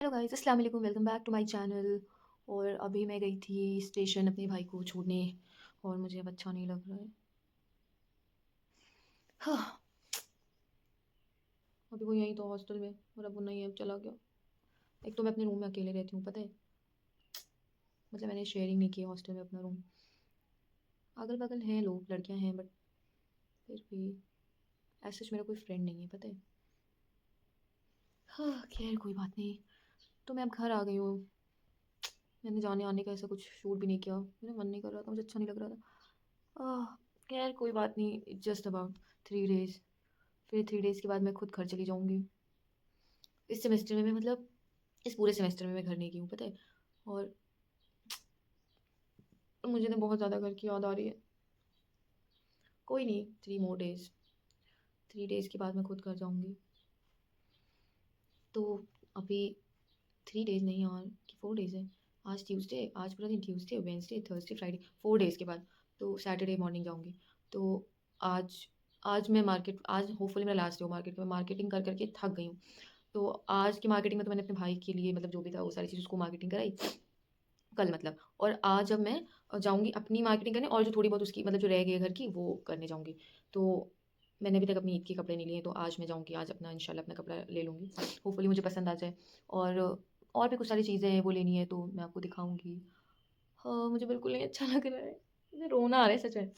Hello guys, अस्सलाम वालेकुम, welcome back to my channel. और अभी मैं गई थी स्टेशन अपने भाई को छोड़ने और मुझे अब अच्छा नहीं लग रहा है। हाँ, अभी वो यहीं तो हॉस्टल में और अब वो नहीं है, अब चला गया। एक तो मैं अपने रूम में अकेले रहती हूँ, पता है। मतलब मैंने शेयरिंग नहीं की हॉस्टल में अपना रूम। अगल बगल हैं लोग, लड़कियाँ हैं, बट फिर भी ऐसा मेरा कोई फ्रेंड नहीं है, पता है। हाँ खैर, कोई बात नहीं। तो मैं अब घर आ गई हूँ। मैंने जाने आने का ऐसा कुछ शूट भी नहीं किया, मेरा मन नहीं कर रहा था, मुझे अच्छा नहीं लग रहा था। खैर कोई बात नहीं, जस्ट अबाउट 3 डेज़। फिर 3 डेज़ के बाद मैं खुद घर चली जाऊँगी। इस सेमेस्टर में मैं मतलब इस पूरे सेमेस्टर में मैं घर नहीं गई हूँ, पता है। और मुझे ना बहुत ज़्यादा घर की याद आ रही है। कोई नहीं, 3 मोर डेज़, 3 डेज़ के बाद मैं खुद घर जाऊँगी। तो अभी 3 डेज़ नहीं यार, कि 4 डेज़ है। आज ट्यूसडे, आज पूरा दिन Tuesday, Wednesday, Thursday, Friday, 4 days के बाद तो सैटरडे मॉर्निंग जाऊँगी। तो आज आज मैं मार्केट, आज होपफुली मेरा लास्ट डे हो मार्केट में। मार्केटिंग कर करके थक गई हूँ। तो आज की मार्केटिंग में तो मैंने अपने भाई के लिए मतलब जो भी था वो सारी चीज़ उसको मार्केटिंग कराई कल मतलब। और आज अब मैं जाऊँगी अपनी मार्केटिंग करने, और जो थोड़ी बहुत उसकी मतलब जो रह गई है घर की वो करने जाऊँगी। तो मैंने अभी तक अपनी ईद के कपड़े नहीं लिए, तो आज मैं जाऊँगी, आज अपना इंशाल्लाह अपना कपड़ा ले लूँगी। होपफुली मुझे पसंद आ जाए। और और भी कुछ सारी चीज़ें हैं वो लेनी है, तो मैं आपको दिखाऊँगी। हाँ, मुझे बिल्कुल नहीं अच्छा लग रहा है। मुझे रोना आ रहा है सच में,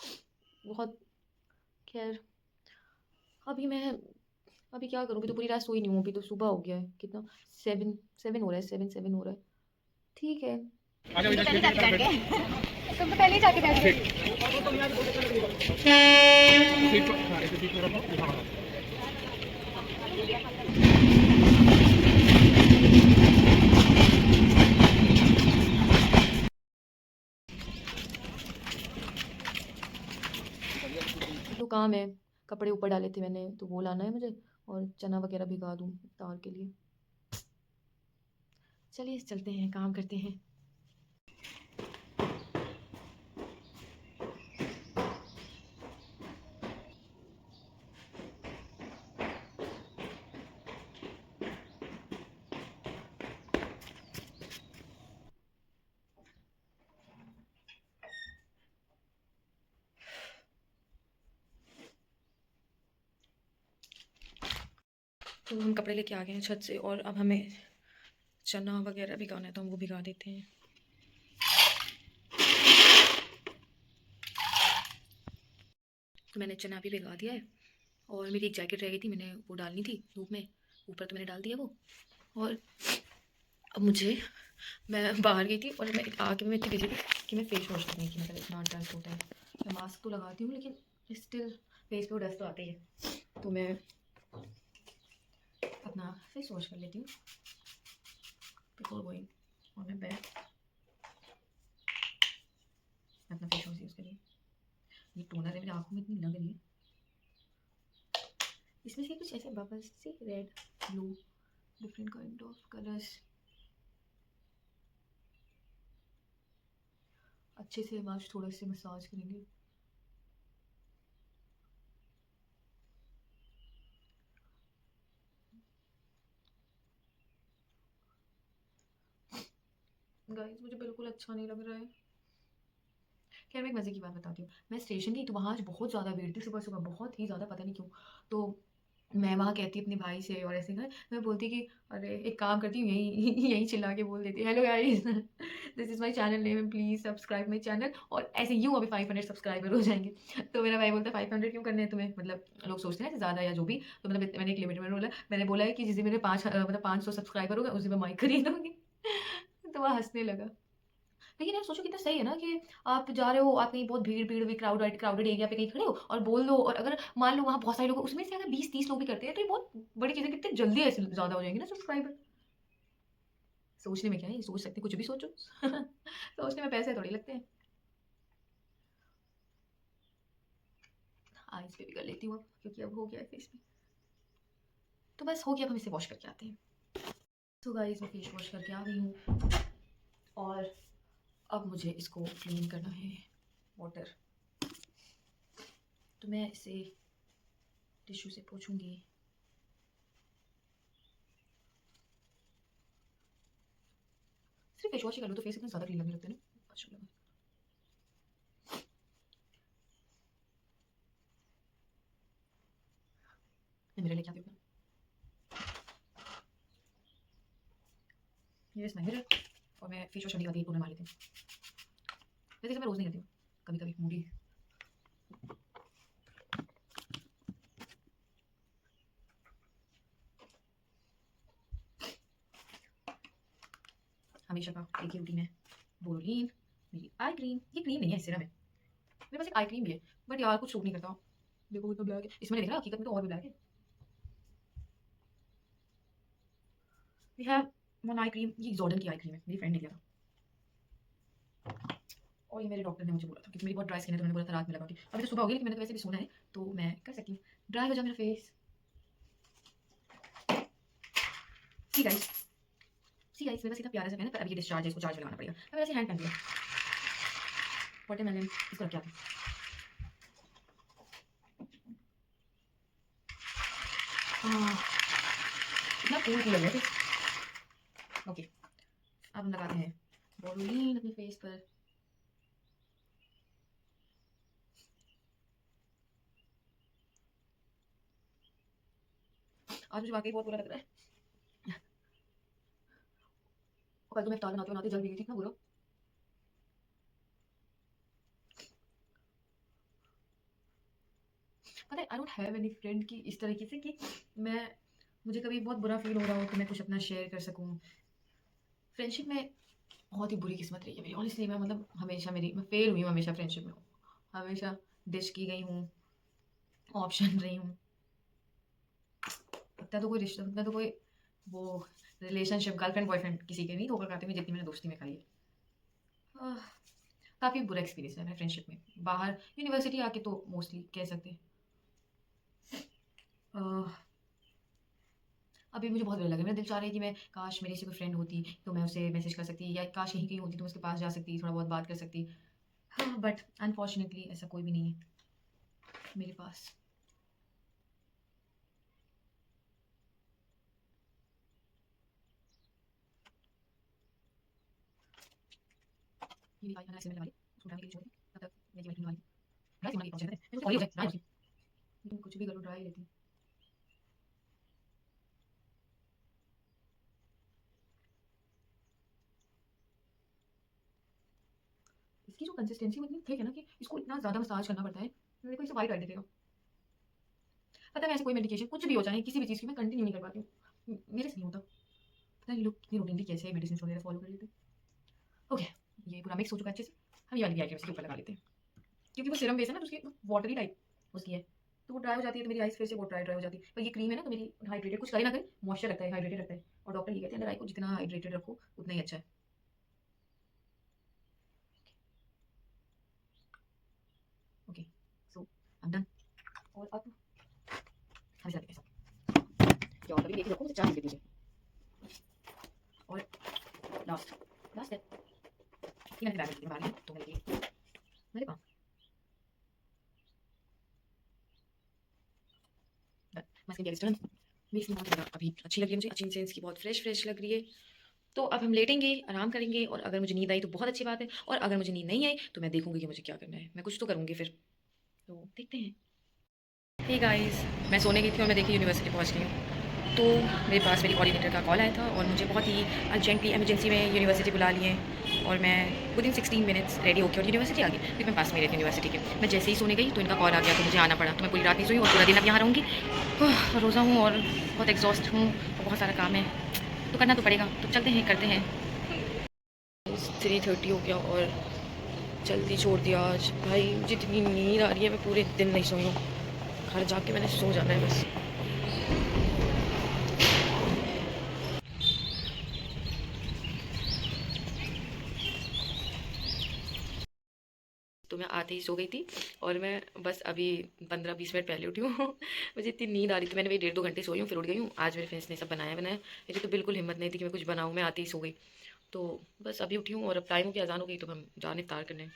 बहुत। ख़ैर, अभी मैं अभी क्या करूँ? अभी तो पूरी रात सोई नहीं हूँ, अभी तो सुबह हो गया है। कितना 7 7 हो रहा है, 7 हो रहा है। ठीक है। तुम तो पहले जाके बैठ गए। तुम तो पहले ही जाके बैठ गए। तो काम है, कपड़े ऊपर डाले थे मैंने, तो वो लाना है मुझे। और चना वगैरह भिगा दूँ इफ्तार के लिए। चलिए चलते हैं, काम करते हैं। तो हम कपड़े लेके आ गए हैं छत से, और अब हमें चना वगैरह भिगाना है, तो हम वो भिगा देते हैं। तो मैंने चना भी भिगा दिया है। और मेरी एक जैकेट रह गई थी, मैंने वो डालनी थी धूप में, ऊपर तो मैंने डाल दिया वो। और अब मुझे, मैं बाहर गई थी और मैं आके मैं इतनी बिजी थी कि मैं फेस वॉश करने की, मतलब इतना डस्ट होता है। मैं मास्क तो लगाती हूँ लेकिन स्टिल फेस पे वो डस्ट तो आती है। तो मैं अपना फेस वॉश कर लेती हूँ बिफोर गोइंग और मैं बैठ अपना फेस वॉश यूज़ करिए। ये टोनर है, मेरी आँखों में इतनी लग रही है। इसमें से कुछ ऐसे बबल्स से, red, blue, different kind of colours. अच्छे से हम आज थोड़ा से मसाज करेंगे। गाइस मुझे बिल्कुल अच्छा नहीं लग रहा है। खैर मैं एक मज़े की बात बताती हूँ। मैं स्टेशन गई तो वहाँ आज बहुत ज़्यादा भीड़ थी, सुबह सुबह बहुत ही ज़्यादा, पता नहीं क्यों। तो मैं वहाँ कहती अपने भाई से और ऐसे कर, मैं बोलती कि अरे एक काम करती हूँ, यहीं यहीं चिल्ला के बोल देती, hello guys, this is my channel name, please subscribe my channel. और ऐसे यूँ अभी 500 सब्सक्राइबर हो जाएंगे। तो मेरा भाई बोलता है 500 क्यों करने हैं तुम्हें, मतलब लोग सोचते हैं ना ज़्यादा या जो भी। तो मतलब मैंने एक लिमिट में बोला, मैंने बोला है कि जिस दिन मेरे मतलब 500 सब्सक्राइबर होगा उस दिन मैं माइक खरीदूंगी। तो वह हंसने लगा। लेकिन यार सोचो कितना सही है ना कि आप जा रहे हो, आप कहीं बहुत भीड़-भीड़ हुई क्राउडेड क्राउडेड एरिया पे कहीं खड़े हो और बोल दो, और अगर मान लो वहाँ बहुत सारे लोग हैं, उसमें से अगर 20-30 लोग भी करते हैं तो ये बहुत बड़ी चीज़ है, कितने जल्दी ऐसे ज़्यादा हो जाएँगे ना सब्सक्राइबर। सोचने में क्या है, ये सोच सकते हैं, कुछ भी सोचो। सोचने में पैसे थोड़ी लगते हैं। आईज़ पे भी कर लेती हूँ अब, क्योंकि अब हो गया है फेस पे। तो बस हो गया, अब हम इसे वॉश करके आते हैं। तो गाइस मैं फेस वॉश करके आ गई हूँ, और अब मुझे इसको क्लीन करना है, वाटर। तो मैं इसे टिश्यू से पोंछूँगी। सिर्फ फेस वॉश ही कर लो तो फेस इतना ज़्यादा क्लीन लगने लगता है ना, अच्छा लगा। मैं मिरर लेके आती हूँ। ये इज माय मिरर और मैं फेस वॉश करने के बाद ये टोनर मार लेती हूँ। वैसे मैं रोज़ नहीं करती हूँ, कभी कभी मूडी। हमेशा का एक ही रूटीन है, बोरोलीन, मेरी आई क्रीम। ये क्रीम नहीं है, सिरम है। मेरे पास एक आई क्रीम भी है बट यार कुछ सूट नहीं करता। देखो इतना ब्लैक है, इसमें देख रहा हकीकत में तो और भी ब्लैक है। We have one eye cream, ये जॉर्डन की आई क्रीम है, मेरी फ्रेंड ने दिया था और ये मेरे डॉक्टर ने मुझे बोला था क्योंकि मेरी बहुत ड्राई स्किन है, तो मैंने बोला था रात में लगा के। अभी तो सुबह हो गई लेकिन मैंने तो वैसे भी सोना है तो मैं कर सकती हूँ। ड्राई हो जाए मेरा face. See guys, see guys, मेरे पास इतना प्यारा सा पेन है पर अभी ये डिस्चार्ज है, इसको चार्ज लगाना पड़ेगा। अब ऐसे हैंड पेन लिया वाटरमेलन, इसको रख के आते हैं। इतना कूल कूल लग रहा है। ओके, अब हम लगाते हैं बोरोलीन अपने फेस पर। आज मुझे वाकई बहुत बुरा लग रहा है। और कल तो मैं इफ्तार बनाते बनाते जल भी गई थी, इतना बुरा। पता है I don't have any friend की इस तरीके से कि मैं, मुझे कभी बहुत बुरा फील हो रहा हो तो मैं कुछ अपना शेयर कर सकूं। फ्रेंडशिप में बहुत ही बुरी किस्मत रही है मेरी ऑनेस्टली। मैं मतलब हमेशा मेरी, मैं फेल हुई हूँ हमेशा फ्रेंडशिप में, हमेशा डिश की गई हूँ, ऑप्शन रही हूँ। इतना तो कोई रिश्ता, इतना तो कोई वो रिलेशनशिप गर्लफ्रेंड बॉयफ्रेंड किसी के नहीं धोखा खाते हुए जितनी मैंने दोस्ती में खाई है। काफ़ी बुरा एक्सपीरियंस है मेरा फ्रेंडशिप में। बाहर यूनिवर्सिटी आके तो मोस्टली कह सकते हैं। अह, अभी मुझे बहुत बुरा लगा, मेरा दिल चाह रहा है कि मैं, काश मेरी से कोई फ्रेंड होती तो मैं उसे मैसेज कर सकती, या काश यहीं कहीं होती तो मैं उसके पास जा सकती, थोड़ा बहुत बात कर सकती। हाँ बट अनफॉर्चुनेटली ऐसा कोई भी नहीं है मेरे पास। ये भी आई ऐसे मैंने वाली उसको उठाने के लिए छोड़ दी, तब तक मेरी वाली वाली ड्राई होना, पहुंच जाते हैं, हो जाए ड्राई होती, लेकिन कुछ भी करो ड्राई रहती। इसकी जो कंसिस्टेंसी इतनी थिक है ना कि इसको इतना ज़्यादा मसाज करना पड़ता है। मेरे को इसे वाइट कर देगा। पता है मैं ऐसे कोई मेडिकेशन कुछ भी हो जाए किसी भी चीज़ की मैं कंटिन्यू नहीं कर पाती हूँ, मेरे से नहीं होता। पता नहीं लोग कितनी रूटीनली कैसे मेडिसिन वगैरह फॉलो कर लेते हैं। ओके, ये पूरा मिक्स हो चुका है अच्छे से। हम ये वाली भी आइटम इसके ऊपर लगा लेते हैं क्योंकि वो सीरम बेस है ना तो उसकी वाटरी टाइप उसकी है, तो वो ड्राई हो जाती है तो मेरी आइस फिर से वो ड्राई ड्राई हो जाती है। पर ये क्रीम है ना तो मेरी हाइड्रेटेड, कुछ करे ना करे मॉइस्चर रखता है, हाइड्रेटेड रखता है। और डॉक्टर ये कहते हैं अंदर आई को जितना हाइड्रेटेड रखो उतना ही अच्छा है। Okay, so I am done. और अब हम जाते हैं क्या, और कभी लेके रखो मुझे चार्ज दे दीजिए। और लास्ट लास्ट है ये, मैंने बैग में मारी तो मेरे पास मस्किन केयर इज डन। मेरी स्किन बहुत ज़्यादा अभी अच्छी लग रही है मुझे, अच्छी से इसकी बहुत फ्रेश फ्रेश लग रही है। तो अब हम लेटेंगे, आराम करेंगे, और अगर मुझे नींद आई तो बहुत अच्छी बात है, और अगर मुझे नींद नहीं आई तो मैं देखूंगी कि मुझे क्या करना है, मैं कुछ तो करूंगी फिर। तो देखते हैं। हे गाइस, मैं सोने गई थी और मैं देखी यूनिवर्सिटी पहुंच गई हूँ। तो मेरे पास मेरी कोऑर्डिनेटर का कॉल आया था और मुझे बहुत ही अर्जेंटली एमरजेंसी में यूनिवर्सिटी बुला लिए और मैं विद इन 16 मिनट्स रेडी होकर और यूनिवर्सिटी आ गई क्योंकि मैं पास में रहती हूँ यूनिवर्सिटी के। मैं जैसे ही सोने गई तो इनका कॉल आ गया तो मुझे आना पड़ा, तो मैं पूरी रात नहीं सोई और पूरा दिन अब यहाँ रहूँगी। रोज़ा हूँ और बहुत एग्जॉस्ट हूँ और बहुत सारा काम है तो करना तो पड़ेगा, तो चलते हैं करते हैं। 3:30 हो गया और जल्दी छोड़ दिया आज। भाई मुझे इतनी नींद आ रही है, मैं पूरे दिन नहीं सोई हूँ। घर जाके मैंने सो जाना है बस। तो मैं आते ही सो गई थी और मैं बस अभी 15-20 मिनट पहले उठी हूँ। मुझे इतनी नींद आ रही थी, मैंने वही 1.5-2 घंटे सोई हूँ फिर उठ गई हूँ। आज मेरे फ्रेंड्स ने सब बनाया बनाया, मेरी तो बिल्कुल हिम्मत नहीं थी कि मैं कुछ बनाऊँ, मैं आते ही सो गई। तो बस अभी उठी हूँ और अब टाइम हो गया, अज़ान हो गई, तो हम जाने इफ्तार करने।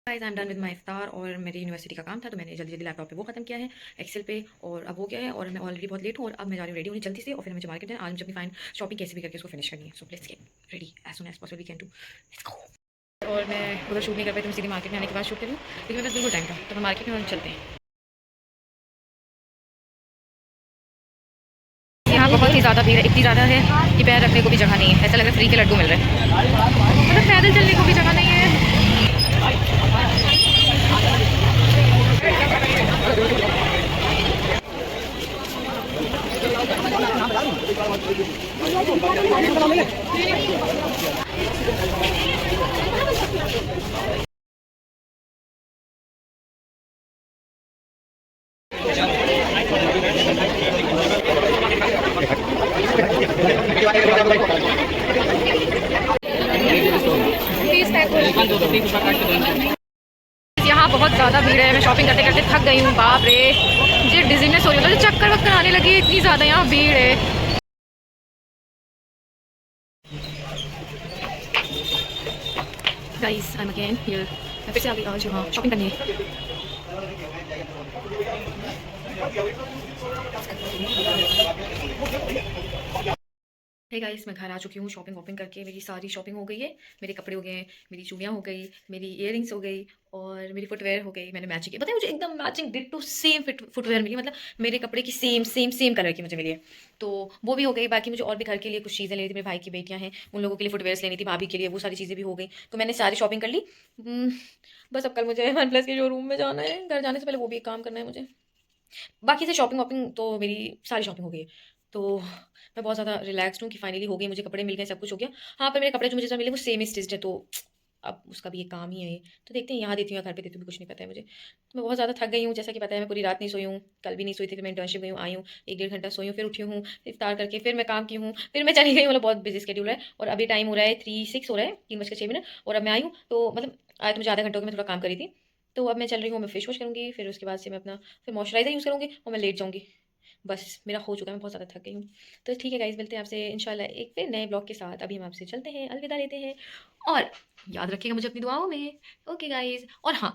Guys I am done with my इफ्तार और मेरी यूनिवर्सिटी का काम था तो मैंने जल्दी जल्दी लैपटॉप पे वो खत्म किया है एक्सेल पे और अब हो गया है और मैं ऑलरेडी बहुत लेट हूँ और अब मैं जा रही हूँ रेडी होने जल्दी से और फिर मुझे मार्केट जाना आज मुझे अपनी फाइन शॉपिंग कैसे भी करके उसको फिनिश करनी है so let's get ready as soon as possible we can do let's go. और मैं उधर शूट नहीं कर पाई तो मैं सीधे मार्केट में आने के बाद शूट करूँ लेकिन मेरे पास बिल्कुल टाइम था तो मैं मार्केट में चलते हैं। यहाँ बहुत ही ज़्यादा भीड़ है इतनी ज़्यादा है कि पैर रखने को भी जगह नहीं है ऐसा लग रहा है फ्री के लड्डू मिल रहे हैं मतलब पैदल चलने को भी जगह नहीं है। यहाँ बहुत ज़्यादा भीड़ है मैं शॉपिंग करते करते थक गई हूँ बाप रे मुझे डिजीनेस हो रही है चक्कर वक्कर आने लगी इतनी ज़्यादा यहाँ भीड़ है। Guys I M again here मैं फिर से आ गई आज यहाँ शॉपिंग करने। हे गाइस मैं घर आ चुकी हूँ शॉपिंग वॉपिंग करके मेरी सारी शॉपिंग हो गई है मेरे कपड़े हो गए मेरी चूड़ियाँ हो गई मेरी इयररिंग्स हो गई और मेरी फुटवेयर हो गई मैंने मैचिंग की पता है मुझे एकदम matching ditto same fit footwear मिली मतलब मेरे कपड़े की सेम सेम सेम कलर की मुझे मिली है तो वो भी हो गई। बाकी मुझे और भी घर के लिए कुछ चीज़ें लेनी थी मेरे भाई की बेटियाँ हैं उन लोगों के लिए फुटवेयर्स लेनी थी भाभी के लिए वो सारी चीज़ें भी हो गई तो मैंने सारी शॉपिंग कर ली। बस अब कल मुझे वन प्लस के शोरूम में जाना है घर जाने से पहले वो भी एक काम करना है मुझे। बाकी से शॉपिंग वॉपिंग तो मेरी सारी शॉपिंग हो गई है तो मैं बहुत ज़्यादा रिलैक्स्ड हूँ कि फाइनली हो गई मुझे कपड़े मिल गए सब कुछ हो गया। हाँ पर मेरे कपड़े जो मुझे सब मिले वो सेम ही स्टिच्ड है तो अब उसका भी एक काम ही है ये तो देखते हैं यहाँ देती हूँ या घर पे देती हूँ कुछ नहीं पता है मुझे। तो मैं बहुत ज़्यादा थक गई हूँ जैसा कि पता है मैं पूरी रात नहीं सोई हूँ कल भी नहीं सोई थी फिर मैं इंटर्नशिप गई हूँ आई हूँ 1-1.5 घंटा सोई हूँ फिर उठी हूँ इफ्तार करके फिर मैं काम की हूँ फिर मैं चली गई मतलब बहुत बिजी स्केड्यूल है और अभी टाइम हो रहा है 3:06 हो रहा है 3:06 और अब मैं आई हूँ तो मतलब आया तो मुझे आधा घंटे हो गया मैं थोड़ा काम करी थी तो अब मैं चल रही हूँ मैं फेस वॉश करूँगी फिर उसके बाद से मैं अपना फिर मॉइस्चराइजर यूज़ करूँगी और मैं लेट जाऊँगी बस मेरा हो चुका है मैं बहुत ज़्यादा थक गई हूँ। तो ठीक है गाइस मिलते हैं आपसे इंशाल्लाह एक फिर नए ब्लॉग के साथ अभी हम आपसे चलते हैं अलविदा लेते हैं और याद रखिएगा मुझे अपनी दुआओं में। ओके गाइस और हाँ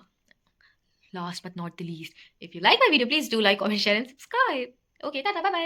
last but not the least if you like my video please do like comment share and subscribe. Okay tata bye bye.